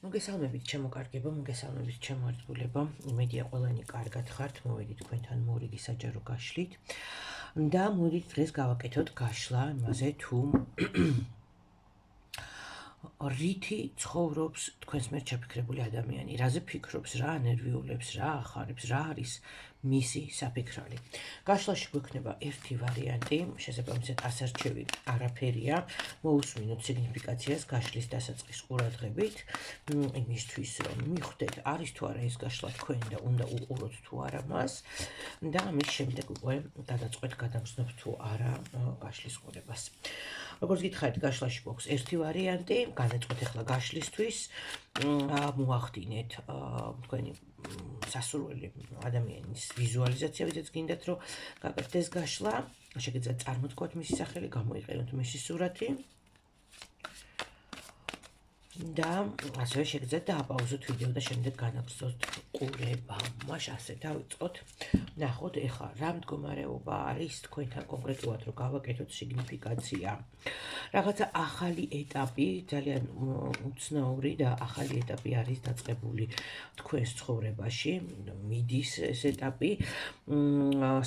მოგესალმებით ჩემო მოგესალმებით ჩემო ერთგულებო. იმედია ყველანი კარგად ხართ, მოვედით თქვენთან მორიგი საჯარო გაშლით. და მოდით დღეს გავაკეთოთ გაშლა იმაზე თუ რითი ცხოვრობს თქვენს მიერ ჩაფიქრებული ადამიანი, რაზე ფიქრობს, რა ნერვიულებს, რა ახარებს, რა არის მისი საფიქრალი. გაშლაში გვექნება ერთი ვარიანტი, შესაბამისად ასარჩევი არაფერია, მოусმინოთ სიგნიფიკაციას გაშლის დასაწყის ყურადღებით, იმისთვის რომ მიხვდეთ არის თუ არა ეს გაშლა თქვენი და უნდა უყუროთ თუ არა მას და ამის შემდეგ უკვე გადაწყვეტ გადამცნობ თუ არა გაშლის ყურებას. როგორც გითხარით, გაშლაში გვაქვს ერთი ვარიანტი, განეწყვეთ ახლა გაშლისთვის, მოახდინეთ თქვენი სასურველი ადამიანის ვიზუალიზაცია, ვიდრე გინდათ რომ გაკეთდეს გაშლა, შეგიძლიათ წარმოთქვათ მისი სახელი, გამოიყენოთ მისი სურათი. და ასევე შეგიძლიათ დააპაუზოთ ვიდეო და შემდეგ განაგრძოთ ყურება. მაშ ასე დავიწყოთ. ნახოთ ეხლა რა მდგომარეობა არის თქვენთან კონკრეტულად რომ გავაკეთოთ სიგნიფიკაცია. რაღაცა ახალი ეტაპი, ძალიან უცნაური და ახალი ეტაპი არის დაწყებული თქვენს ცხოვრებაში, მიდის ეს ეტაპი.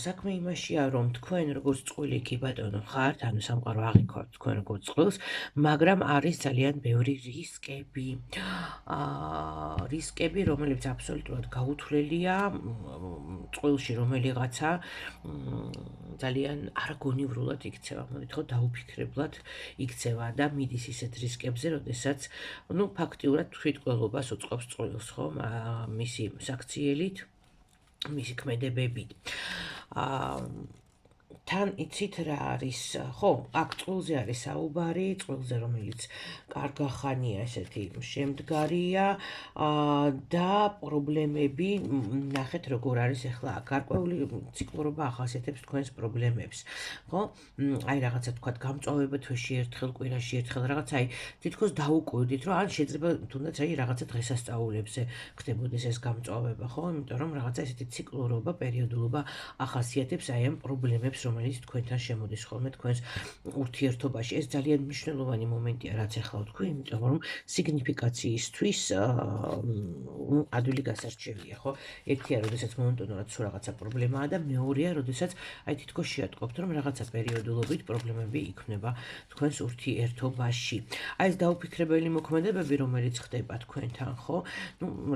საქმე იმაშია რომ თქვენ როგორც წყვილი კი ბატონო ხართ, ანუ სამყარო აღიქვათ თქვენ როგორც წყვილს, მაგრამ არის ძალიან ბევრი რისკები, რომელიც აბსოლუტურად გაუთვლელია წყვილში რომელიღაცა ძალიან არგონივრულად იქცევა, მოდით დაუფიქრებლად იქცევა და მიდის ისეთ რისკებზე, როდესაც ფაქტიურად თვითმკვლელობას უწყობს წყვილს, ხო, მისი საქციელით, მისი ქმედებებით. თან იცით რა არის, ხო, აქ წყვილზე არის საუბარი, წყვილზე რომელიც კარგახანია ესეთი შემდგარია და პრობლემები, ნახეთ როგორ არის ახლა გარკვეული ციკლურობა ახასიათებს თქვენს პრობლემებს, ხო? აი რაღაცა თქვათ გამწვავება თვეში ერთხელ, კვირაში ერთხელ რაღაცა, აი თითქოს დაუკვირდით, რომ ან შეიძლება თუნდაც აი რაღაცა დღესასწაულებზე ხდებოდეს ეს გამწვავება, ხო? იმიტომ რომ რაღაცა ესეთი ციკლურობა, პერიოდულობა ახასიათებს აი ამ პრობლემებს, რომელიც თქვენთან შემოდის ხოლმე თქვენს ურთიერთობაში. ეს ძალიან მნიშვნელოვანი მომენტია, რაც ახლა ვთქვი, იმიტომ რომ სიგნიფიკაციისთვის ადვილი გასარჩევია, ხო? ერთია, როდესაც მომენტურად სულ რაღაცა პრობლემაა და მეორეა, როდესაც აი თითქოს შეატყობთ, რომ რაღაცა პერიოდულობით პრობლემები იქმნება თქვენს ურთიერთობაში. აი ეს დაუფიქრებელი მოქმედებები, რომელიც ხდება თქვენთან, ხო?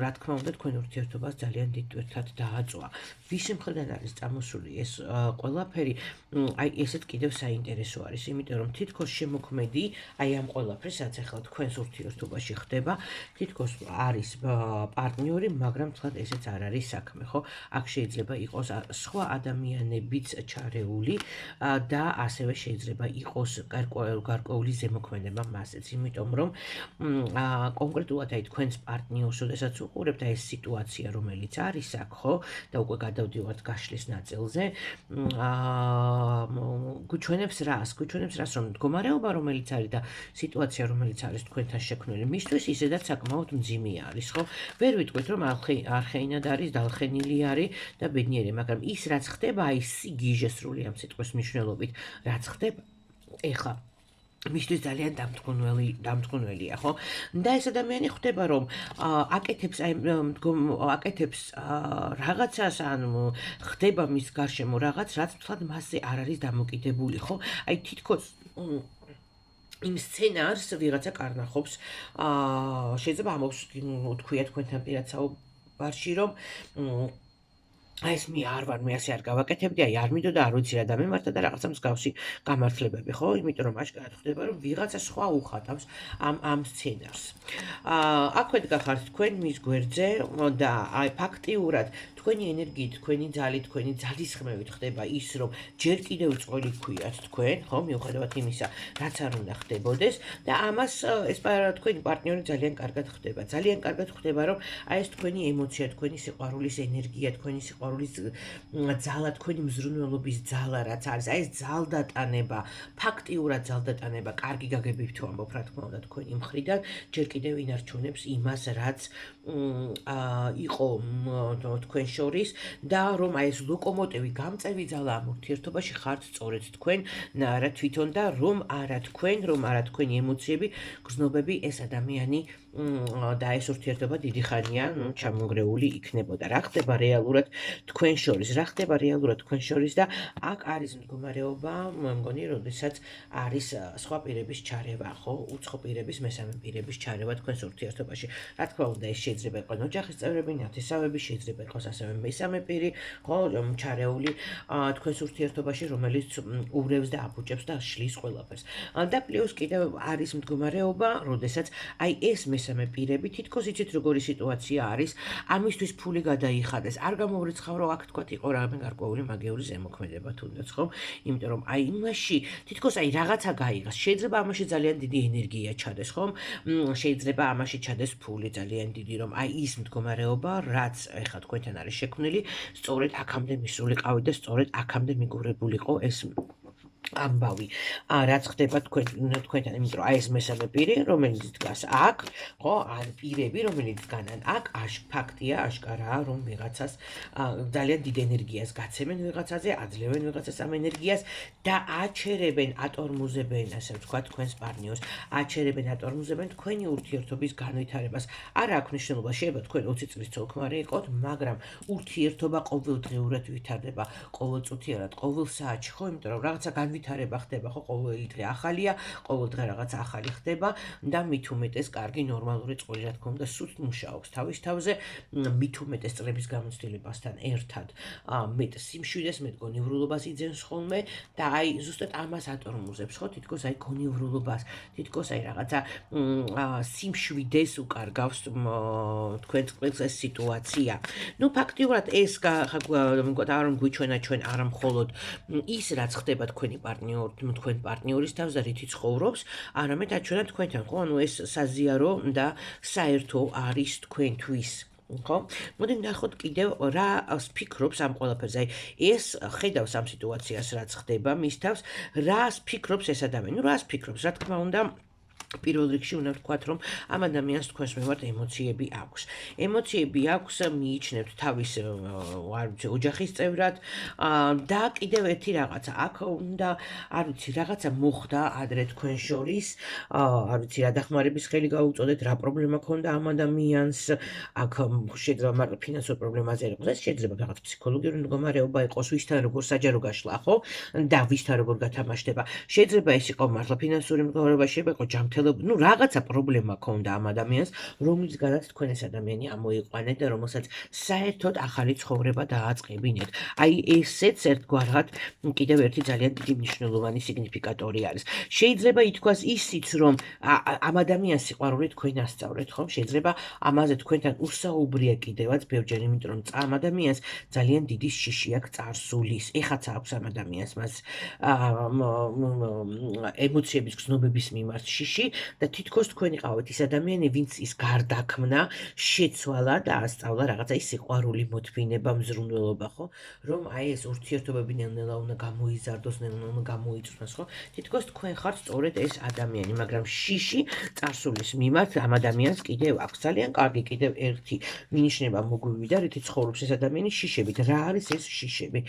რა თქმა უნდა, თქვენ ურთიერთობას ძალიან დიდ ტვირთად დააწვა. ვისი მხრიდან არის წამოსული ეს ყველაფერი, აი ესეთ კიდევ საინტერესო არის, იმიტომ რომ თითქოს შემოქმედი, აი ამ ყველაფერს, რაც ახლა თქვენს ურთიერთობაში ხდება, თითქოს არის პარტნიორი, მაგრამ თქვათ ესეც არ არის საქმე, ხო? აქ შეიძლება იყოს სხვა ადამიანებიც ჩარეული და ასევე შეიძლება იყოს გარკვეული ზემოქმედება მასეც, იმიტომ რომ კონკრეტულად აი თქვენს პარტნიორს, როდესაც უყურებთ აი ეს სიტუაცია, რომელიც არის აქ, ხო? და უკვე გადავდივართ გაშლის ნაწილზე, გვიჩვენებს რას, რომ მდგომარეობა, რომელიც არის და სიტუაცია, რომელიც არის თქვენთან შექმნილი, მისთვის ისედაც საკმაოდ მძიმე არის, ხო? ვერ ვიტყვით, რომ არხეინად არის, დალხენილი არის და ბედნიერი, მაგრამ ის რაც ხდება, აი სიგიჟე სრული ამ სიტყვის მნიშვნელობით, რაც ხდება, ეხლა მისთვის ძალიან დამთქმელია, ხო? და ეს ადამიანი ხვდება, რომ აკეთებს რაღაცას, ან ხდება მის გარშემო რაღაც, რაც თლად მასზე არ არის დამოკიდებული, ხო? აი თითქოს იმ სცენარს ვიღაცა კარნახობს, შეიძლება ამობს თქვია თქვენთან პირად საუბარში, რომ აი ეს მე არ ვარ, მე ასე არ გავაკეთებდი, აი არ მინდოდა, არ ვიცი რა დამემართა და რაღაცა მსგავსი გამართლებები, ხო? იმიტომ რომ აშკარად ხდება, რომ ვიღაცა სხვა უხატავს ამ სცენარს. აქვე დგახართ თქვენ მის გვერდზე და აი ფაქტიურად თქვენი ენერგიით, თქვენი ძალით, თქვენი ძალისხმევით ხდება ის, რომ ჯერ კიდევ წყვილი გქვიათ თქვენ, ხო, მიუხედავად იმისა, რაც არ უნდა ხდებოდეს და ამას ეს თქვენი პარტნიორი ძალიან კარგად ხდება. ძალიან კარგად ხდება, რომ აი ეს თქვენი ემოცია, თქვენი სიყვარულის ენერგია, თქვენი სიყვარულის სიყვარულის ძალა, თქვენი მზრუნველობის ძალა რაც არის, აი ეს ძალდატანება, ფაქტიურად ძალდატანება, კარგი გაგებით თუ ამბობ რა თქმა უნდა თქვენი მხრიდან, ჯერ კიდევ ინარჩუნებს იმას, რაც იყო თქვენ შორის და რომ აი ეს ლოკომოტივი, გამწევი ძალა ამ ურთიერთობაში ხართ სწორედ თქვენ რა თვითონ და რომ არა თქვენი ემოციები, გრძნობები ეს ადამიანი და ეს ურთიერთობა დიდი ხანია ჩამონგრეული იქნებოდა. რა ხდება რეალურად თქვენ შორის და აქ არის მდგომარეობა, მგონი, როდესაც არის სხვა პირების ჩარევა, ხო, უცხო პირების, მესამე პირების ჩარევა თქვენს ურთიერთობაში. რა თქმა უნდა, ეს შეიძლება იყოს ოჯახის წევრები, ნათესავები, შეიძლება იყოს ასევე მესამე პირი, ხო, ჩარეული თქვენს ურთიერთობაში, რომელიც ურევს და აფუჭებს და შლის ყველაფერს. და პლუს კიდევ არის მდგომარეობა, როდესაც აი ეს მესამე პირები, თითქოს იცით როგორი სიტუაცია არის, ამისთვის ფული გადაიხადეს. არ გამოვრიცხავ, რომ აქ თქვათ იყო რამე გარკვეული მაგიური ზემოქმედება თუნდაც, ხო? იმიტომ რომ აი იმაში თითქოს აი რაღაცა გაიღეს. შეიძლება ამაში ძალიან დიდი ენერგია ჩადეს, ხო? შეიძლება ამაში ჩადეს ფული ძალიან დიდი, რომ აი ის მდგომარეობა, რაც ეხლა თქვენთან არის შექმნილი, სწორედ აქამდე მისულიყავით და სწორედ აქამდე მიგურებულიყო ეს ამბავი. რაც ხდება თქვენთან, იმიტომ რომ აი ეს მესამე პირი, რომელიც დგას აქ, ხო, ან პირები, რომელიც დგანან აქ, ფაქტია, აშკარაა, რომ ვიღაცას ძალიან დიდ ენერგიას გაცემენ ვიღაცაზე, აძლევენ ვიღაცას ამ ენერგიას და აჩერებენ, ატორმუზებენ, ასე ვთქვათ, თქვენს პარტნიორს, აჩერებენ, ატორმუზებენ თქვენი ურთიერთობის განვითარებას. არა აქვს მნიშვნელობა, შეიძლება თქვენ 20 წლის ცოლ-ქმარი იყოთ, მაგრამ ურთიერთობა ყოველდღიურად ვითარდება, ყოველწუთიურად, ყოველ საათში, ხო, იმიტომ რომ რაღაცა ვითარება ხდება, ხო, ყოველი დღე ახალია, ყოველ დღე რაღაც ახალი ხდება და მით უმეტეს კარგი ნორმალური წყვილი რა თქმა უნდა სულ მუშაობს თავის თავზე, მით უმეტეს წლების გამოცდილებასთან ერთად მეტ სიმშვიდეს, მეტ გონივრულობას იძენს ხოლმე და აი ზუსტად ამას ატორმუზებს, ხო, თითქოს აი გონივრულობას, თითქოს აი რაღაცა სიმშვიდეს უკარგავს თქვენ წყვილს ეს სიტუაცია. ნუ ფაქტიურად ეს არ გვიჩვენა ჩვენ არა მხოლოდ ის რაც ხდება თქვენ პარტნიორის თავზე რითი ცხოვრობს, არამედ აჩვენა თქვენთან, ხო, ანუ ეს საზიარო და საერთო არის თქვენთვის. ხო? მოდით ნახოთ კიდევ რა ფიქრობს ამ ყველაფერზე. აი ეს ხედავს ამ სიტუაციას, რაც ხდება მის თავს, რას ფიქრობს ეს ადამიანი. რას ფიქრობს, რა თქმა უნდა, პირველ რიგში უნდა ვთქვათ, რომ ამ ადამიანს თქვენს მიმართ ემოციები აქვს. ემოციები აქვს, მიიჩნევთ თავის ოჯახის წევრად და კიდევ ერთი რაღაცა. აქ უნდა, არ ვიცი, რაღაცა მოხდა ადრე თქვენ შორის, არ ვიცი, რა დახმარების ხელი გაუწოდეთ, რა პრობლემა ქონდა ამ ადამიანს, აქ შეიძლება მარტო ფინანსურ პრობლემაზე არ იყოს, შეიძლება რაღაც ფსიქოლოგიური მდგომარეობა იყოს, ვისთან როგორ საჯარო გაშლა, ხო? და ვისთან როგორ გათამაშდება. შეიძლება ეს იყო მართლა ფინანსური მდგომარეობა, შეიძლება იყოს ჯანმრთელობა, ნუ რაღაცა პრობლემა ქონდა ამ ადამიანს, რომლისგანაც თქვენ ეს ადამიანი ამოიყვანეთ და რომელსაც საერთოდ ახალი ცხოვრება დააწყებინეთ. აი ესეც ერთგვარად კიდევ ერთი ძალიან დიდი მნიშვნელოვანი სიგნიფიკატორი არის. შეიძლება ითქვას ისიც, რომ ამ ადამიანს სიყვარული თქვენ ასწავლეთ, ხომ? შეიძლება ამაზე თქვენთან უსაუბრია კიდევაც ბევრჯერ, იმიტომ რომ ამ ადამიანს ძალიან დიდი შიში აქვს წარსულის. ეხაც აქვს ამ ადამიანს მას ემოციების გრძნობების მიმართ შიში და თითქოს თქვენ იყავით ის ადამიანი, ვინც ის გარდაქმნა, შეცვალა და ასწავლა რაღაცა ის სიყვარული, მოთმინება, მზრუნველობა, ხო? რომ აი ეს ურთიერთობები ნელ-ნელა უნდა გამოიზარდოს, ნელ-ნელა უნდა გამოიწვნოს, ხო? თითქოს თქვენ ხართ სწორედ ეს ადამიანი, მაგრამ შიში წარსულის მიმართ ამ ადამიანს კიდევ აქვს. ძალიან კარგი კიდევ ერთი მინიშნება მოგვივიდა, რითი ცხოვრობს ეს ადამიანი შიშებით. რა არის ეს შიშები?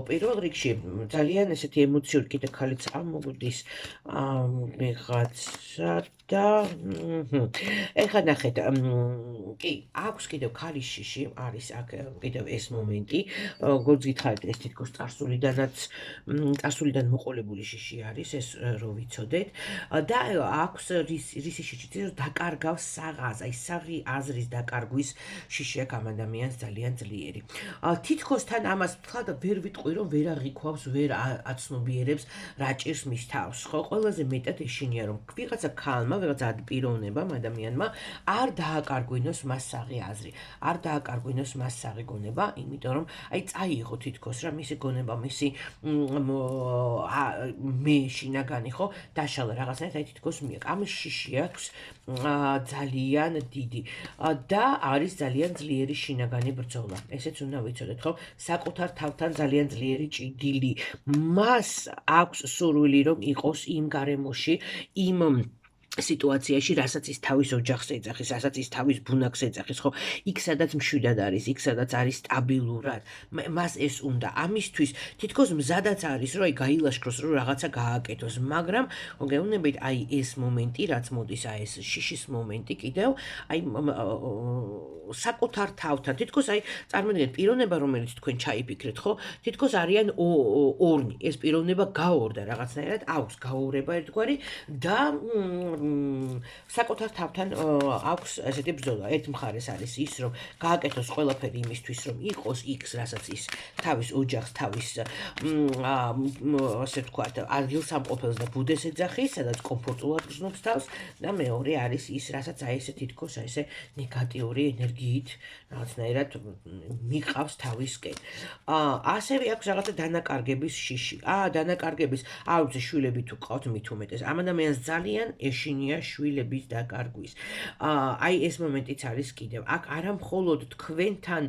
პირველ რიგში ძალიან ესეთი ემოციური კიდე ქალიც ამოგვდის ვიღაცა და ეხლა ნახეთ, კი, აქვს კიდევ ქალის შიში, არის აქ კიდევ ეს მომენტი, როგორც გითხარით, ეს თითქოს წარსულიდან მოყოლებული შიში არის, ეს რო ვიცოდეთ და აქვს რისი შიში, დაკარგავს საღას, აი საღი აზრის დაკარგვის შიში აქვს ამ ადამიანს ძალიან ძლიერი. თითქოს თან ამას თქვა და ვერ ვიტყვი, რომ ვერ აღიქვავს, ვერ აცნობიერებს, რა ჭირს მის თავს, ხო? ყველაზე მეტად ეშინია, რომ ვიღაცა ქალმა ადამიანმა, ვიღაცა პიროვნებამ, ადამიანმა არ დააკარგვინოს მასსაღი აზრი, არ დააკარგვინოს მასსაღი გონება, იმიტომ რომ აი წაიღო თითქოს რა მისი გონება, მისი მე შინაგანი ხო დაშალა რაღაცნაირად აი თითქოს მიაკ. ამის შიში აქვს ძალიან დიდი და არის ძალიან ძლიერი შინაგანი ბრძოლა. ესეც უნდა ვიცოდეთ, ხო? საკუთარ თავთან ძალიან ძლიერი ჭიდილი. მას აქვს სურვილი რომ იყოს იმ გარემოში, იმ სიტუაციაში, რასაც ის თავის ოჯახს ეძახის, რასაც ის თავის ბუნაკს ეძახის, ხო? იქ სადაც მშვიდად არის, იქ სადაც არის სტაბილურად. მას ეს უნდა. ამისთვის თითქოს მზადაც არის, რომ აი გაილაშქროს, რომ რაღაცა გააკეთოს, მაგრამ გეუბნებით, აი ეს მომენტი, რაც მოდის, აი ეს შიშის მომენტი კიდევ, აი საკუთარ თავთან, თითქოს აი წარმოიდგინეთ პიროვნება, რომელიც თქვენ ჩაიფიქრეთ, ხო? თითქოს არიან ორნი. ეს პიროვნება გაორდა რაღაცნაირად, აქვს გაურება ერთგვარი და საკუთარ თავთან აქვს ესეთი ბრძოლა. ერთ მხარეს არის ის, რომ გააკეთოს ყველაფერი იმისთვის, რომ იყოს იქ, რასაც ის თავის ოჯახს, თავის ასე ვთქვათ, ადგილსამყოფელს და ბუდეს ეძახის, სადაც კომფორტულად გრძნობს თავს და მეორე არის ის, რასაც აი ესე თითქოს აი ესე ნეგატიური ენერგიით რაღაცნაირად მიყავს თავისკენ. ასევე აქვს რაღაცა დანაკარგების შიში. დანაკარგების, არ ვიცი, შვილები თუ ყავთ მით უმეტეს. ამ ადამიანს ძალიან ეშინია შვილების დაკარგვის. აი ეს მომენტიც არის კიდევ. აქ არა მხოლოდ თქვენთან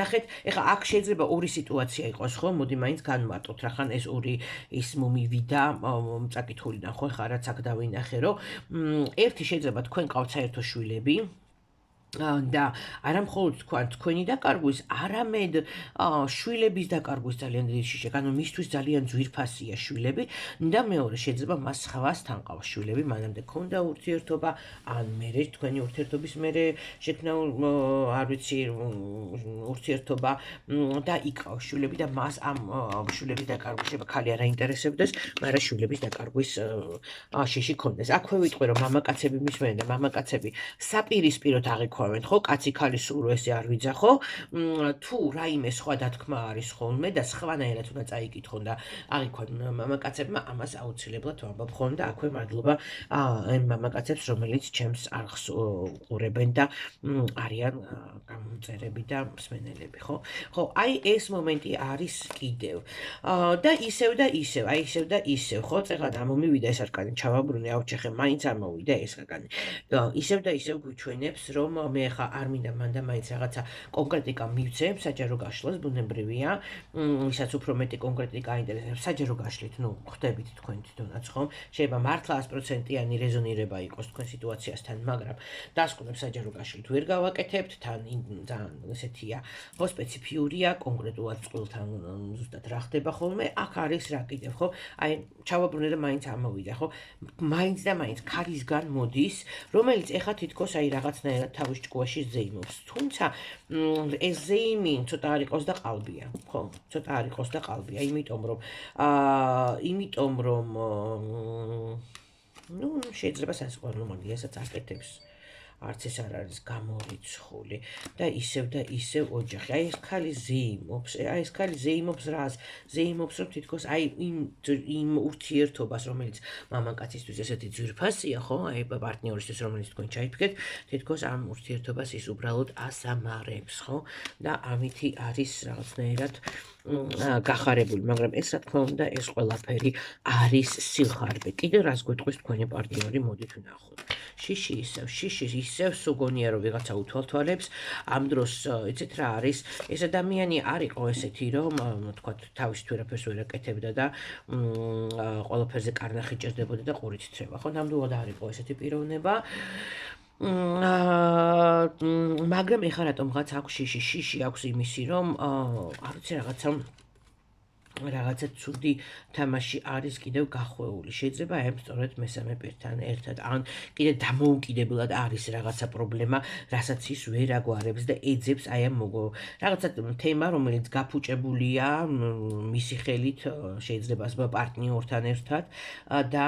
ნახეთ, ეხლა აქ შეიძლება ორი სიტუაცია იყოს, ხო? მოდი მაინც განვარტყოთ, რახან ეს ორი ის მომივიდა წაკითხულიდან, ხო? ეხლა რაც აქ დავინახე, რომ ერთი შეიძლება თქვენ ყავთ საერთო შვილები, და არა მხოლოდ თქვენი დაკარგვის, არამედ შვილების დაკარგვის ძალიან დიდი შიში, ანუ მისთვის ძალიან ძვირფასია შვილები და მეორე შეიძლება მას სხვასთან ყავს შვილები, მანამდე ქონდა ურთიერთობა, ან მერე თქვენი ურთიერთობის მერე შექმნა არ ვიცი ურთიერთობა და იყავს შვილები და მას ამ შვილების დაკარგვის შეიძლება ხალი არ აინტერესებდეს, მაგრამ შვილების დაკარგვის შიში ქონდეს. აქვე ვიტყვი რომ მამაკაცები მისმენენ და მამაკაცები საპირისპიროდ აღიქვამენ, ხო, კაცი ქალის სულ ესე არ ვიძახო, თუ რაიმე სხვა დათქმა არის ხოლმე და სხვანაირად უნდა წაიკითხონ და აღიქვან მამაკაცებმა, ამას აუცილებლად ვამბობ ხოლმე და აქვე მადლობა ამ მამაკაცებს, რომელიც ჩემს არხს უყურებენ და არიან გამომწერები და მსმენელები, ხო? ხო, აი ეს მომენტი არის კიდევ. და ისევ და ისევ, აი ისევ და ისევ, ხო, წეღად ამომივიდა ეს არკანი, ჩავაბრუნე, ავჭეხე, მაინც არ მოვიდა ეს არკანი. ისევ და ისევ გვიჩვენებს, რომ მე ხა არ მინდა მანდა მაინც რაღაცა კონკრეტიკა მივცემ, საჯარო გაშლას ბუნებრივია, ვისაც უფრო მეტი კონკრეტიკა აინტერესებს, საჯარო გაშლით, ნუ ხვდებით თქვენ თვითონაც, ხო? შეიძლება მართლა 100%-იანი რეზონირება იყოს თქვენ სიტუაციასთან, მაგრამ დასკვნებს საჯარო გაშლით ვერ გავაკეთებთ, თან ძალიან ესეთია, ხო, სპეციფიურია, კონკრეტულად წყვილთან ზუსტად რა ხდება ხოლმე, აქ არის რა კიდევ, ხო? აი, ჩავაბრუნე და მაინც ამოვიდა, ხო? მაინც და მაინც ქალისგან მოდის, რომელიც ეხა თითქოს აი რაღაცნაირად თავის ჭკუაში ზეიმობს. თუმცა ეს ზეიმი ცოტა არ იყოს და ყალბია, ხო? ცოტა არ იყოს და ყალბია, იმიტომ რომ ნუ შეიძლება სასიყვარულო მაგიასაც აკეთებს. არც ეს არ არის გამორიცხული და ისევ ოჯახი. აი ეს ქალი ზეიმობს რას? ზეიმობს რომ თითქოს აი იმ ურთიერთობას, რომელიც მამაკაცისთვის ესეთი ძვირფასია, ხო? აი პარტნიორისთვის, რომელიც თქვენ ჩაიფიქრეთ, თითქოს ამ ურთიერთობას ის უბრალოდ ასამარებს, ხო? და ამითი არის რაღაცნაირად გახარებული, მაგრამ ეს რა თქმა უნდა, ეს ყველაფერი არის სიხარბე. კიდევ რას გვეტყვის თქვენი პარტნიორი, მოდით ვნახოთ. შიში ისევ სუგონია რომ ვიღაცა უთვალთვალებს, ამ დროს იცით რა არის, ეს ადამიანი არ იყო ესეთი, რომ თქვათ თავის თვერაფერს ვერ აკეთებდა და ყველაფერზე კარნახი ჭირდებოდა და ყურით თრება, ხო? ნამდვილად არ იყო ესეთი პიროვნება. მაგრამ ეხლა რატომღაც აქვს შიში აქვს იმისი, რომ არ ვიცი რაღაცა ცუდი თამაში არის კიდევ გახვეული. შეიძლება აი სწორედ მესამე პირთან ერთად, ან კიდე დამოუკიდებლად არის რაღაცა პრობლემა, რასაც ის ვერ აგვარებს და ეძებს აი ამ რაღაცა თემა, რომელიც გაფუჭებულია მისი ხელით, შეიძლება პარტნიორთან ერთად და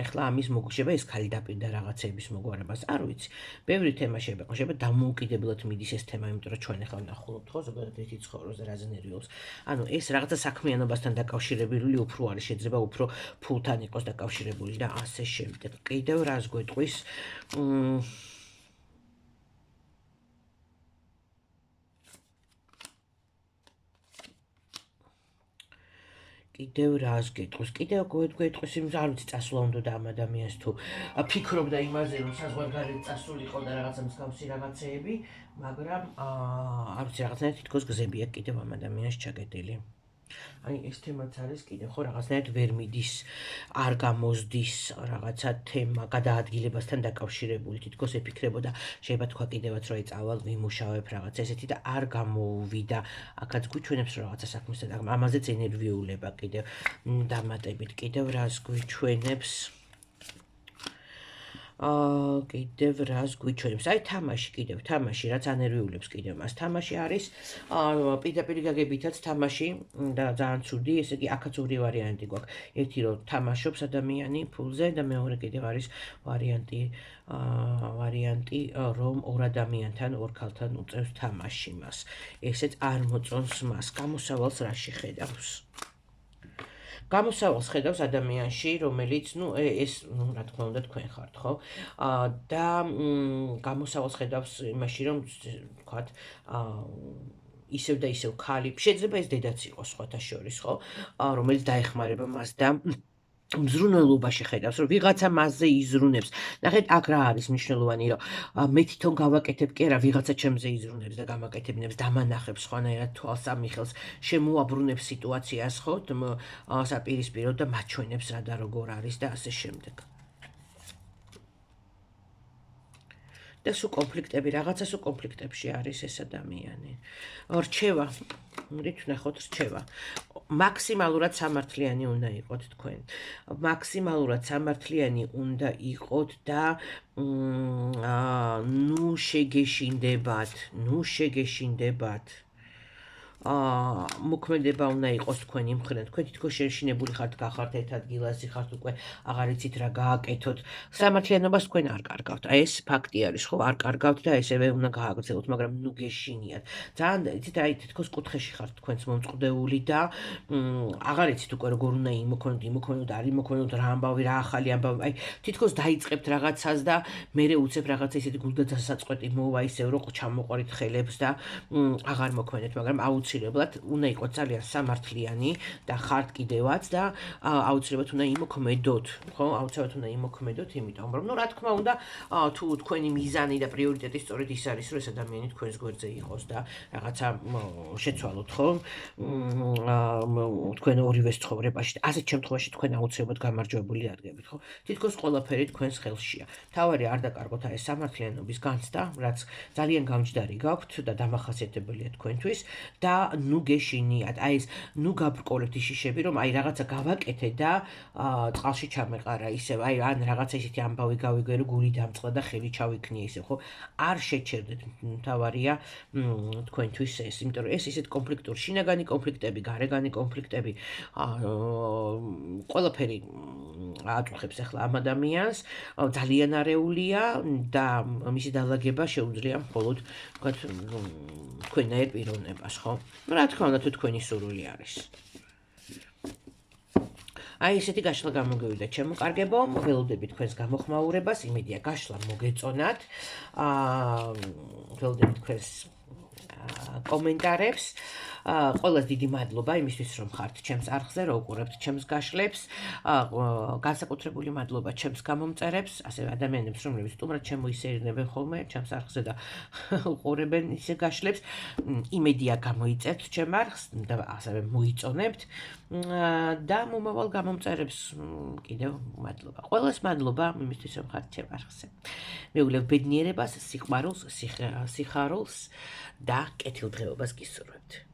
ეხლა ამის მოგუშება ეს ხალი დაპირდა რაღაცების მოგვარებას. არ ვიცი. ბევრი თემა შეიძლება დამოუკიდებლად მიდის ეს თემა, იმიტომ რომ ჩვენ ახლა ვნახულობთ, ხო, ზოგადად ერთი ცხოვრობს და რაზე ნერვიულობს. ანუ ეს რაღაცა საქმიანობასთან დაკავშირებული უფრო არის, შეიძლება უფრო ფულთან იყოს დაკავშირებული და ასე შემდეგ. კიდევ რას გვეტყვის? კიდევ რას გეტყვის? კიდევ გვეტყვის იმის არ ვიცი წასვლა უნდა ამ ადამიანს თუ ფიქრობდა იმაზე რომ საზღვარგარეთ წასულიყო და რაღაცა მსგავსი რაღაცეები, მაგრამ არ ვიცი რაღაცნაირად თითქოს გზები აქვს კიდევ ამ ადამიანს ჩაკეტილი. აი ეს თემაც არის კიდევ ხო რაღაცნაირად ვერ მიდის, არ გამოსდის რაღაცა თემა გადაადგილებასთან დაკავშირებული. თითქოს ეფიქრებოდა შეიძლება თქვა კიდევაც რომ წავალ ვიმუშავებ რაღაცა ესეთი და არ გამოუვიდა. აქაც გვიჩვენებს რომ რაღაცა საქმესთან ამაზეც ენერგიულება კიდევ დამატებით. კიდევ რას გვიჩვენებს? კიდევ რას გვიჩვენებს? აი თამაში კიდევ, თამაში რაც ანერვიულებს კიდევ მას. თამაში არის პირდაპირ გაგებითაც თამაში და ძალიან ცუდი, ესე იგი აქაც ორი ვარიანტი გვაქვს. ერთი რომ თამაშობს ადამიანი ფულზე და მეორე კიდევ არის ვარიანტი რომ ორ ადამიანთან, ორ ქალთან უწევს თამაში მას. ესეც არ მოწონს მას. გამოსავალს რაში ხედავს? გამოსავალს ხედავს ადამიანში, რომელიც, ეს, რა თქმა უნდა, თქვენ ხართ, ხო? და გამოსავალს ხედავს იმაში, რომ ვთქვათ, ისევ და ისევ ქალი, შეიძლება ეს დედაც იყოს სხვათა შორის, ხო? რომელიც დაეხმარება მას და მზრუნველობაში ხედავს, რომ ვიღაცა მასზე იზრუნებს. ნახეთ, აქ რა არის მნიშვნელოვანი, რომ მე თვითონ გავაკეთებ კი არა, ვიღაცა ჩემზე იზრუნებს და გამაკეთებინებს, დამანახებს სხვანაირად თვალს ამიხელს, შემოაბრუნებს სიტუაციას, ხო, საპირისპიროდ და მაჩვენებს რა და როგორ არის და ასე შემდეგ. და სულ კონფლიქტები, რაღაცა სულ კონფლიქტებში არის ეს ადამიანი. რჩევა, ვნახოთ რჩევა. მაქსიმალურად სამართლიანი უნდა იყოთ თქვენ. მაქსიმალურად სამართლიანი უნდა იყოთ და შეგეშინდებათ. მოქმედება უნდა იყოს თქვენი მხრიდან. თქვენ თითქოს შეშინებული ხართ, გახართ ერთ ადგილას, ხართ უკვე აღარ იცით რა გააკეთოთ. სამართლიანობას თქვენ არ კარგავთ. აი ეს ფაქტი არის, ხო, არ კარგავთ და ესევე უნდა გააგრძელოთ, მაგრამ ნუ გეშინიათ. ძალიან იცით, აი თითქოს კუთხეში ხართ თქვენც მომწყდეული და აღარ იცით უკვე როგორ უნდა იმოქმედოთ, არ იმოქმედოთ, რა ამბავი, რა ახალი ამბავი. აი თითქოს დაიწყებთ რაღაცას და მერე უცებ რაღაცა ისეთი გულდასაწყვეტი მოვა ისევ რომ ჩამოყარით ხელებს და აღარ მოქმედეთ, მაგრამ აუცილებლად უნდა იყოს ძალიან სამართლიანი და ხართ კიდევაც და აუცილებლად უნდა იმოქმედოთ, ხო? აუცილებლად უნდა იმოქმედოთ, იმიტომ რომ რა თქმა უნდა, თუ თქვენი მიზანი და პრიორიტეტი სწორედ ის არის, რომ ეს ადამიანი თქვენს გვერდზე იყოს და რაღაცა შეცვალოთ, ხო? თქვენ ორივეს ცხოვრებაში. ასეთ შემთხვევაში თქვენ აუცილებლად გამარჯვებული ადგებით, ხო? თითქოს ყველაფერი თქვენს ხელშია. თავარი არ დაკარგოთ ეს სამართლიანობის განცდა, რაც ძალიან გამჯდარი გაქვთ და დამახასიათებელია თქვენთვის. და ნუ გეშინიათ, აი ეს ნუ გაბრკოლებთ ის შიშები, რომ აი რაღაცა გავაკეთე და წყალში ჩამეყარა ისევ, აი ან რაღაცა ისეთი ამბავი გავიგე, რომ გული დამწყდა და ხელი ჩავიქნია ისევ, ხო? არ შეჩერდეთ, თავარია თქვენთვის ეს, იმიტომ რომ ეს ისეთ კონფლიქტური, შინაგანი კონფლიქტები, გარეგანი კონფლიქტები, ყველაფერი აწუხებს ახლა ამ ადამიანს, ძალიან არეულია და მისი დალაგება შეუძლია მხოლოდ, ვთქვათ, თქვენნაირ პიროვნებას, ხო? რა თქმა უნდა, თუ თქვენი სურვილი არის. აი ესეთი გაშლა გამოგივიდა ჩემო კარგებო, ველოდებით თქვენს გამოხმაურებას, იმედია გაშლა მოგეწონათ. ველოდებით თქვენს კომენტარებს. ყველას დიდი მადლობა იმისთვის, რომ ხართ ჩემს არხზე, რომ უყურებთ ჩემს გაშლებს. განსაკუთრებული მადლობა ჩემს გამომწერებს, ასევე ადამიანებს, რომლებიც სტუმრად შემოისერინებენ ხოლმე ჩემს არხზე და უყურებენ ისე გაშლებს. იმედია გამოიწერთ ჩემ არხს და ასევე მოიწონებთ და მომავალ გამომწერებს კიდევ მადლობა. ყველას მადლობა იმისთვის, რომ ხართ ჩემ არხზე. მეულევ ბედნიერებას, სიყვარულს, სიხარულს და კეთილდღეობას გისურვებთ.